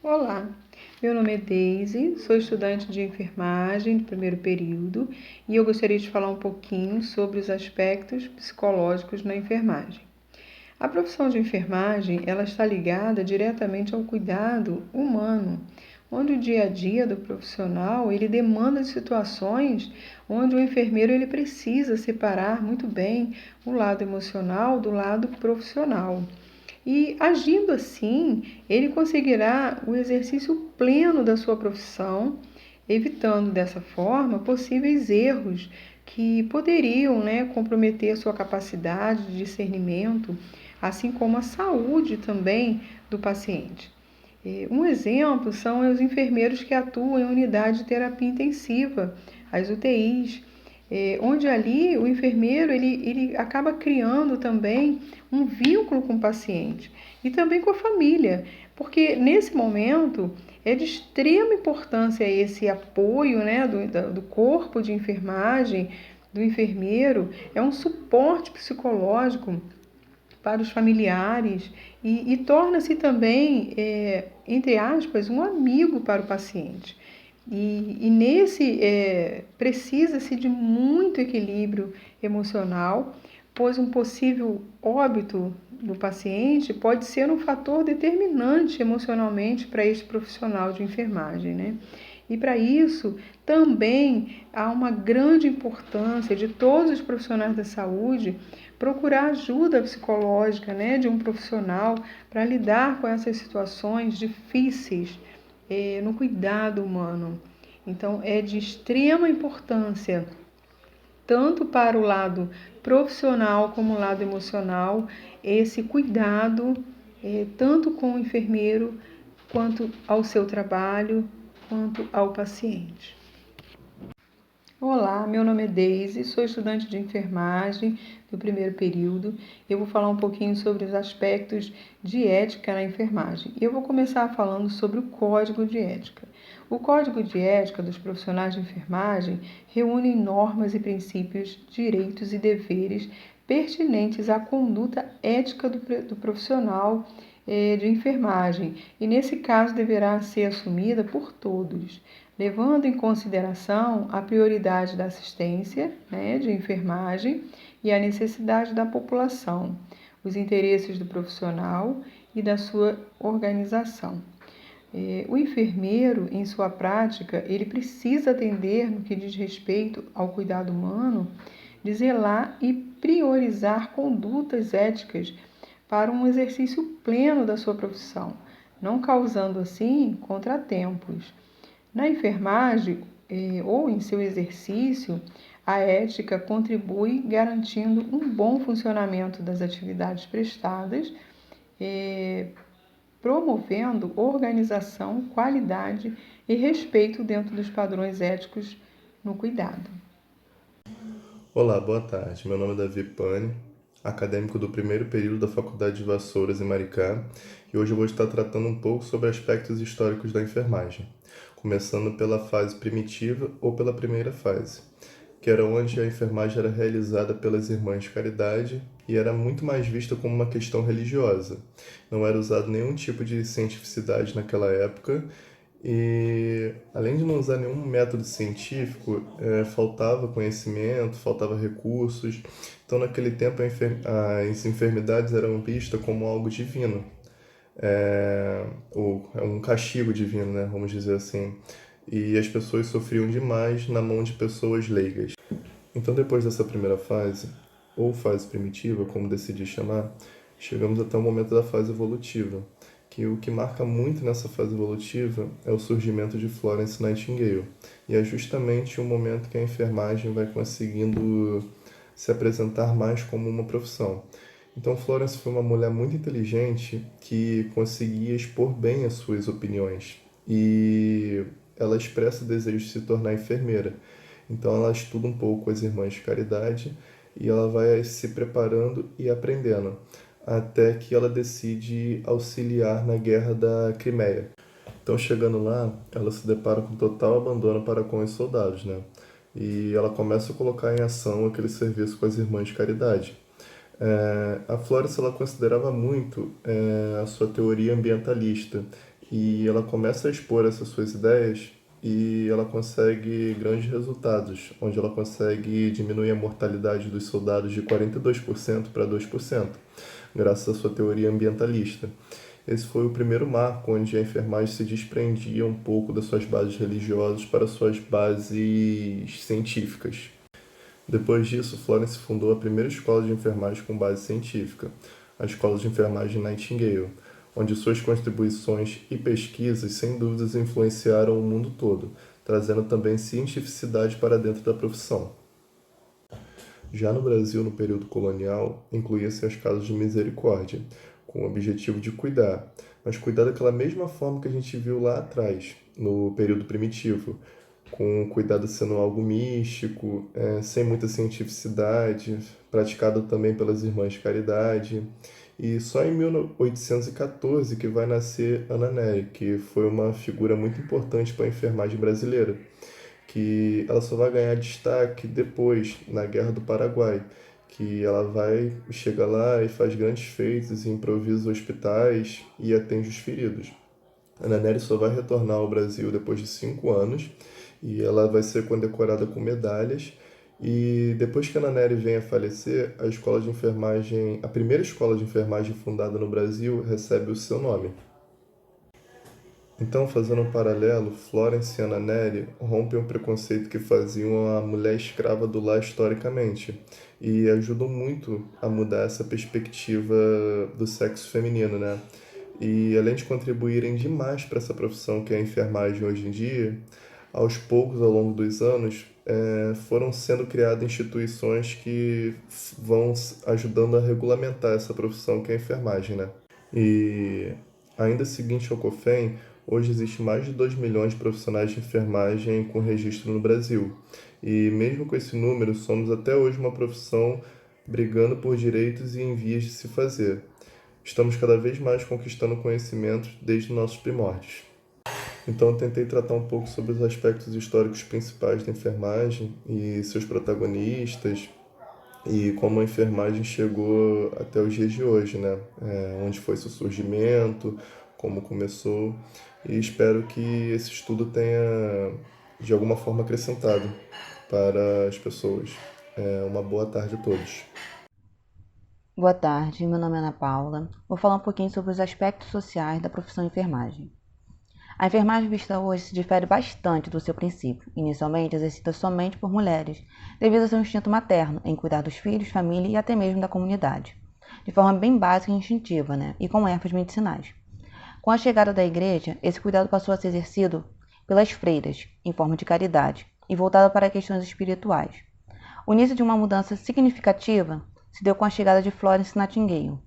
Olá, meu nome é Deise, sou estudante de enfermagem do primeiro período e eu gostaria de falar um pouquinho sobre os aspectos psicológicos na enfermagem. A profissão de enfermagem, ela está ligada diretamente ao cuidado humano, onde o dia a dia do profissional, ele demanda de situações onde o enfermeiro ele precisa separar muito bem o lado emocional do lado profissional. E agindo assim, ele conseguirá o exercício pleno da sua profissão, evitando dessa forma possíveis erros que poderiam, comprometer a sua capacidade de discernimento, assim como a saúde também do paciente. Um exemplo são os enfermeiros que atuam em unidade de terapia intensiva, as UTIs, onde ali o enfermeiro ele acaba criando também um vínculo com o paciente e também com a família, porque nesse momento é de extrema importância esse apoio, do corpo de enfermagem, do enfermeiro, é um suporte psicológico para os familiares e torna-se também, entre aspas, um amigo para o paciente. E nesse precisa-se de muito equilíbrio emocional, pois um possível óbito do paciente pode ser um fator determinante emocionalmente para este profissional de enfermagem, né? E para isso também há uma grande importância de todos os profissionais da saúde procurar ajuda psicológica, de um profissional para lidar com essas situações difíceis no cuidado humano. Então, é de extrema importância, tanto para o lado profissional como o lado emocional, esse cuidado, tanto com o enfermeiro, quanto ao seu trabalho, quanto ao paciente. Olá, meu nome é Deise, sou estudante de enfermagem do primeiro período. Eu vou falar um pouquinho sobre os aspectos de ética na enfermagem. Eu vou começar falando sobre o Código de Ética. O Código de Ética dos profissionais de enfermagem reúne normas e princípios, direitos e deveres pertinentes à conduta ética do profissional de enfermagem e, nesse caso, deverá ser assumida por todos, levando em consideração a prioridade da assistência de enfermagem e a necessidade da população, os interesses do profissional e da sua organização. O enfermeiro, em sua prática, ele precisa atender no que diz respeito ao cuidado humano, de zelar e priorizar condutas éticas para um exercício pleno da sua profissão, não causando assim contratempos. Na enfermagem ou em seu exercício, a ética contribui garantindo um bom funcionamento das atividades prestadas, promovendo organização, qualidade e respeito dentro dos padrões éticos no cuidado. Olá, boa tarde. Meu nome é Davi Pane, acadêmico do primeiro período da Faculdade de Vassouras em Maricá, e hoje eu vou estar tratando um pouco sobre aspectos históricos da enfermagem, começando pela fase primitiva ou pela primeira fase, que era onde a enfermagem era realizada pelas irmãs de caridade e era muito mais vista como uma questão religiosa. Não era usado nenhum tipo de cientificidade naquela época e, além de não usar nenhum método científico, faltava conhecimento, faltava recursos. Então, naquele tempo, as enfermidades eram vistas como algo divino, ou um castigo divino, né? Vamos dizer assim. E as pessoas sofriam demais na mão de pessoas leigas. Então, depois dessa primeira fase, ou fase primitiva, como decidi chamar, chegamos até o momento da fase evolutiva, que o que marca muito nessa fase evolutiva é o surgimento de Florence Nightingale, e é justamente o momento que a enfermagem vai conseguindo se apresentar mais como uma profissão. Então, Florence foi uma mulher muito inteligente que conseguia expor bem as suas opiniões, e ela expressa o desejo de se tornar enfermeira. Então ela estuda um pouco as irmãs de caridade e ela vai se preparando e aprendendo, até que ela decide auxiliar na guerra da Crimeia. Então, chegando lá, ela se depara com total abandono para com os soldados, né? E ela começa a colocar em ação aquele serviço com as irmãs de caridade. A Florence ela considerava muito a sua teoria ambientalista e ela começa a expor essas suas ideias e ela consegue grandes resultados, onde ela consegue diminuir a mortalidade dos soldados de 42% para 2%, graças à sua teoria ambientalista. Esse foi o primeiro marco onde a enfermagem se desprendia um pouco das suas bases religiosas para suas bases científicas. Depois disso, Florence fundou a primeira escola de enfermagem com base científica, a Escola de Enfermagem Nightingale, onde suas contribuições e pesquisas sem dúvidas influenciaram o mundo todo, trazendo também cientificidade para dentro da profissão. Já no Brasil, no período colonial, incluía-se as casas de misericórdia, com o objetivo de cuidar, mas cuidar daquela mesma forma que a gente viu lá atrás, no período primitivo, com o cuidado sendo algo místico, sem muita cientificidade, praticado também pelas irmãs de caridade. E só em 1814 que vai nascer Ana Nery, que foi uma figura muito importante para a enfermagem brasileira, que ela só vai ganhar destaque depois, na Guerra do Paraguai, que ela vai, chega lá e faz grandes feitos, improvisa hospitais e atende os feridos. Ana Nery só vai retornar ao Brasil depois de 5 anos e ela vai ser condecorada com medalhas. E depois que a Ana Nery vem a falecer, a escola de enfermagem, a primeira escola de enfermagem fundada no Brasil, recebe o seu nome. Então, fazendo um paralelo, Florence e Ana Nery rompem o preconceito que faziam a mulher escrava do lar historicamente e ajudam muito a mudar essa perspectiva do sexo feminino, né? E além de contribuírem demais para essa profissão que é a enfermagem hoje em dia, aos poucos, ao longo dos anos, foram sendo criadas instituições que vão ajudando a regulamentar essa profissão que é a enfermagem, né? E ainda seguinte ao COFEN, hoje existe mais de 2 milhões de profissionais de enfermagem com registro no Brasil. E mesmo com esse número, somos até hoje uma profissão brigando por direitos e em vias de se fazer. Estamos cada vez mais conquistando conhecimentos desde nossos primórdios. Então, eu tentei tratar um pouco sobre os aspectos históricos principais da enfermagem e seus protagonistas, e como a enfermagem chegou até os dias de hoje, né? Onde foi seu surgimento, como começou, e espero que esse estudo tenha, de alguma forma, acrescentado para as pessoas. Uma boa tarde a todos. Boa tarde, meu nome é Ana Paula. Vou falar um pouquinho sobre os aspectos sociais da profissão de enfermagem. A enfermagem vista hoje se difere bastante do seu princípio, inicialmente exercida somente por mulheres, devido ao seu instinto materno em cuidar dos filhos, família e até mesmo da comunidade, de forma bem básica e instintiva, e com ervas medicinais. Com a chegada da igreja, esse cuidado passou a ser exercido pelas freiras, em forma de caridade, e voltado para questões espirituais. O início de uma mudança significativa se deu com a chegada de Florence Nightingale,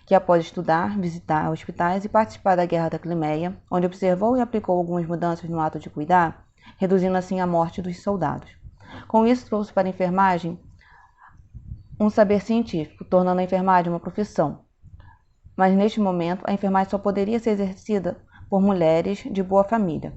que após estudar, visitar hospitais e participar da Guerra da Crimeia, onde observou e aplicou algumas mudanças no ato de cuidar, reduzindo assim a morte dos soldados. Com isso, trouxe para a enfermagem um saber científico, tornando a enfermagem uma profissão. Mas neste momento, a enfermagem só poderia ser exercida por mulheres de boa família.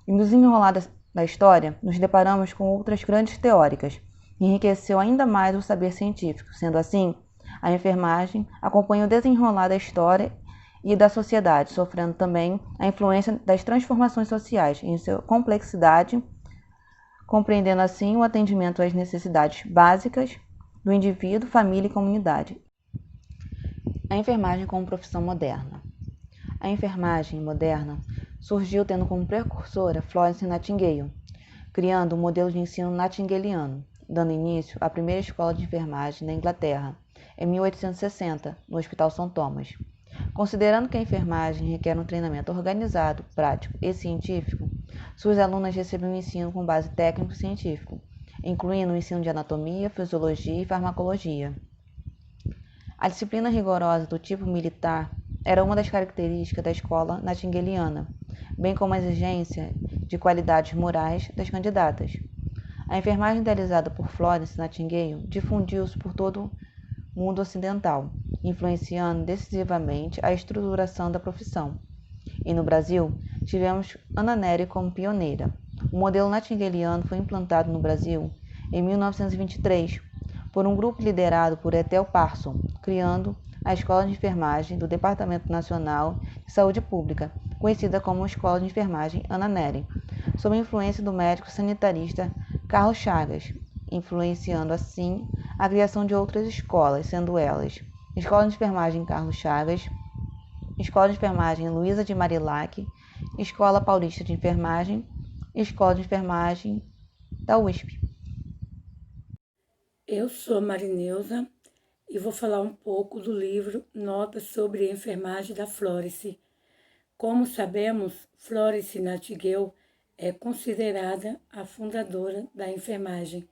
E no desenrolar da história, nos deparamos com outras grandes teóricas, que enriqueceu ainda mais o saber científico. Sendo assim, a enfermagem acompanha o desenrolar da história e da sociedade, sofrendo também a influência das transformações sociais em sua complexidade, compreendendo assim o atendimento às necessidades básicas do indivíduo, família e comunidade. A enfermagem como profissão moderna. A enfermagem moderna surgiu tendo como precursora Florence Nightingale, criando um modelo de ensino nightingaliano, dando início à primeira escola de enfermagem na Inglaterra, em 1860, no Hospital São Thomas. Considerando que a enfermagem requer um treinamento organizado, prático e científico, suas alunas recebem um ensino com base técnico-científico, incluindo o ensino de anatomia, fisiologia e farmacologia. A disciplina rigorosa do tipo militar era uma das características da escola nightingaliana, bem como a exigência de qualidades morais das candidatas. A enfermagem idealizada por Florence Nightingale difundiu-se por todo o mundo ocidental, influenciando decisivamente a estruturação da profissão. E no Brasil, tivemos Ana Nery como pioneira. O modelo nightingaliano foi implantado no Brasil em 1923 por um grupo liderado por Ethel Parson, criando a Escola de Enfermagem do Departamento Nacional de Saúde Pública, conhecida como Escola de Enfermagem Ana Nery, sob a influência do médico sanitarista Carlos Chagas, influenciando assim a criação de outras escolas, sendo elas Escola de Enfermagem Carlos Chagas, Escola de Enfermagem Luísa de Marilac, Escola Paulista de Enfermagem, Escola de Enfermagem da USP. Eu sou Marineuza e vou falar um pouco do livro Notas sobre a Enfermagem da Florence. Como sabemos, Florence Nightingale é considerada a fundadora da enfermagem.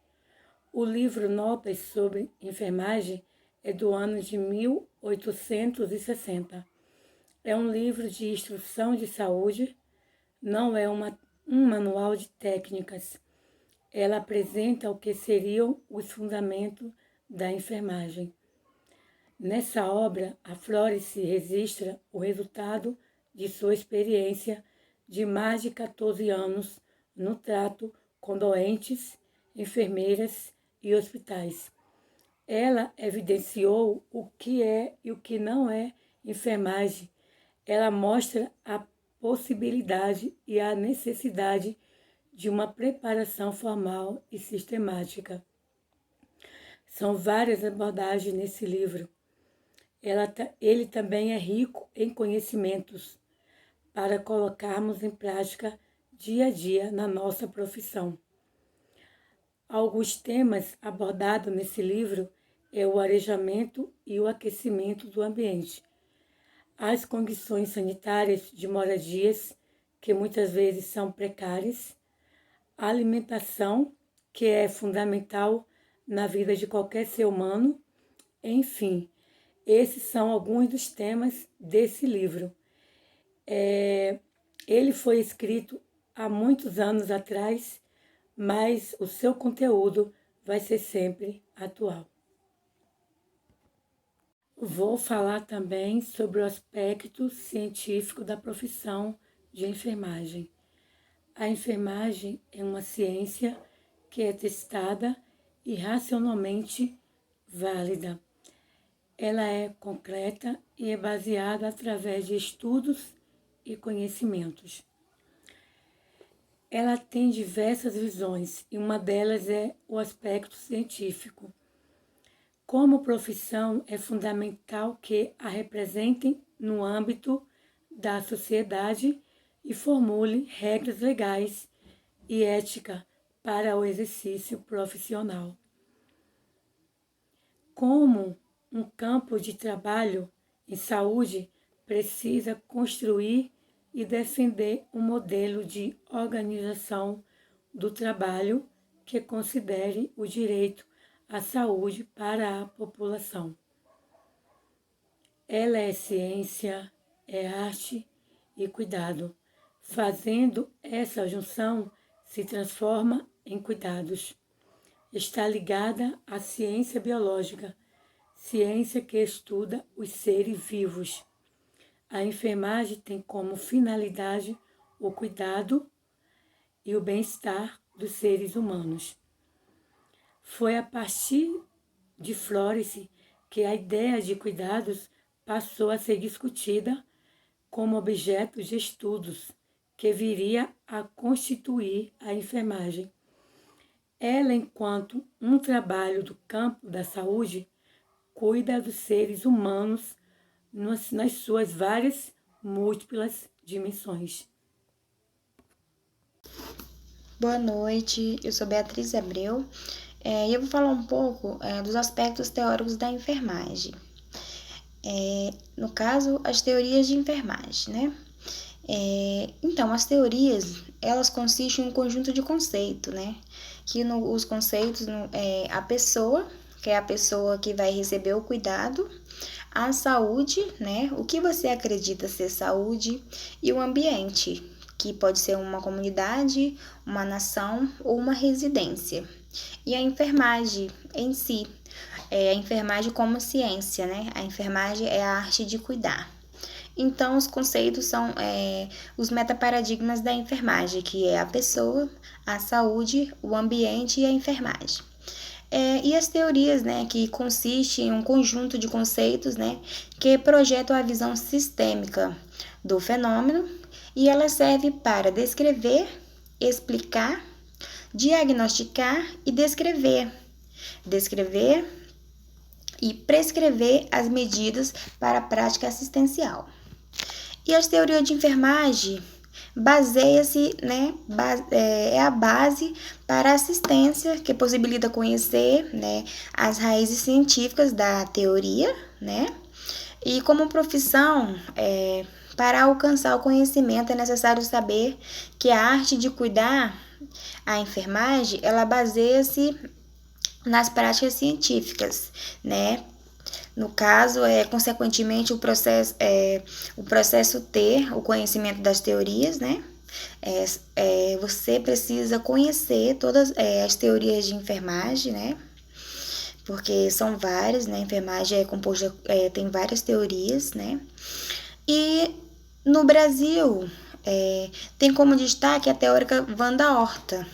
O livro Notas sobre Enfermagem é do ano de 1860. É um livro de instrução de saúde, não é um manual de técnicas. Ela apresenta o que seriam os fundamentos da enfermagem. Nessa obra, a Florence registra o resultado de sua experiência de mais de 14 anos no trato com doentes, enfermeiras e hospitais. Ela evidenciou o que é e o que não é enfermagem. Ela mostra a possibilidade e a necessidade de uma preparação formal e sistemática. São várias abordagens nesse livro. Ele também é rico em conhecimentos para colocarmos em prática dia a dia na nossa profissão. Alguns temas abordados nesse livro é o arejamento e o aquecimento do ambiente, as condições sanitárias de moradias, que muitas vezes são precárias, a alimentação, que é fundamental na vida de qualquer ser humano. Enfim, esses são alguns dos temas desse livro. Ele foi escrito há muitos anos atrás, mas o seu conteúdo vai ser sempre atual. Vou falar também sobre o aspecto científico da profissão de enfermagem. A enfermagem é uma ciência que é testada e racionalmente válida. Ela é concreta e é baseada através de estudos e conhecimentos. Ela tem diversas visões e uma delas é o aspecto científico. Como profissão, é fundamental que a representem no âmbito da sociedade e formule regras legais e ética para o exercício profissional. Como um campo de trabalho em saúde precisa construir e defender um modelo de organização do trabalho que considere o direito à saúde para a população. Ela é ciência, é arte e cuidado. Fazendo essa junção, se transforma em cuidados. Está ligada à ciência biológica, ciência que estuda os seres vivos. A enfermagem tem como finalidade o cuidado e o bem-estar dos seres humanos. Foi a partir de Florence que a ideia de cuidados passou a ser discutida como objeto de estudos que viria a constituir a enfermagem. Ela, enquanto um trabalho do campo da saúde, cuida dos seres humanos nas suas várias múltiplas dimensões. Boa noite, eu sou Beatriz Abreu e eu vou falar um pouco dos aspectos teóricos da enfermagem. No caso, as teorias de enfermagem, né? Então, as teorias, elas consistem em um conjunto de conceitos, né? Que os conceitos é a pessoa, que é a pessoa que vai receber o cuidado, a saúde, né? O que você acredita ser saúde, e o ambiente, que pode ser uma comunidade, uma nação ou uma residência. E a enfermagem em si, a enfermagem como ciência, né? A enfermagem é a arte de cuidar. Então, os conceitos são os metaparadigmas da enfermagem, que é a pessoa, a saúde, o ambiente e a enfermagem. E as teorias, né, que consistem em um conjunto de conceitos, né, que projetam a visão sistêmica do fenômeno e ela serve para descrever, explicar, diagnosticar e descrever e prescrever as medidas para a prática assistencial. E as teorias de enfermagem baseia-se, é a base para a assistência, que possibilita conhecer, as raízes científicas da teoria, e como profissão, para alcançar o conhecimento é necessário saber que a arte de cuidar, a enfermagem, ela baseia-se nas práticas científicas, No caso, consequentemente, o processo ter o conhecimento das teorias, você precisa conhecer todas as teorias de enfermagem, porque são várias, Enfermagem é composta, tem várias teorias, E no Brasil, tem como destaque a teórica Wanda Horta,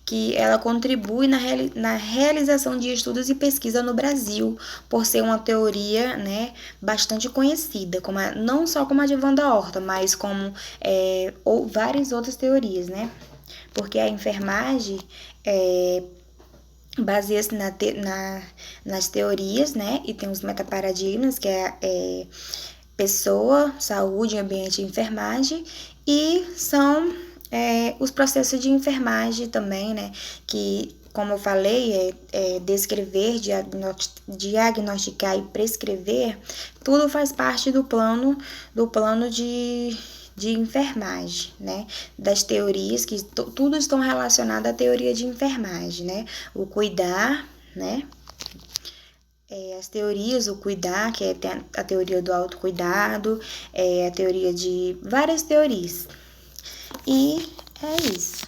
que ela contribui na realização de estudos e pesquisa no Brasil, por ser uma teoria, bastante conhecida, não só como a de Wanda Horta, mas como ou várias outras teorias, Porque a enfermagem baseia-se nas teorias, e tem os metaparadigmas, que é pessoa, saúde, ambiente e enfermagem, e são os processos de enfermagem também, que, como eu falei, descrever, diagnosticar e prescrever, tudo faz parte do plano de enfermagem, das teorias, que tudo estão relacionado à teoria de enfermagem, o cuidar, as teorias, o cuidar, que é a teoria do autocuidado, a teoria de várias teorias. E é isso.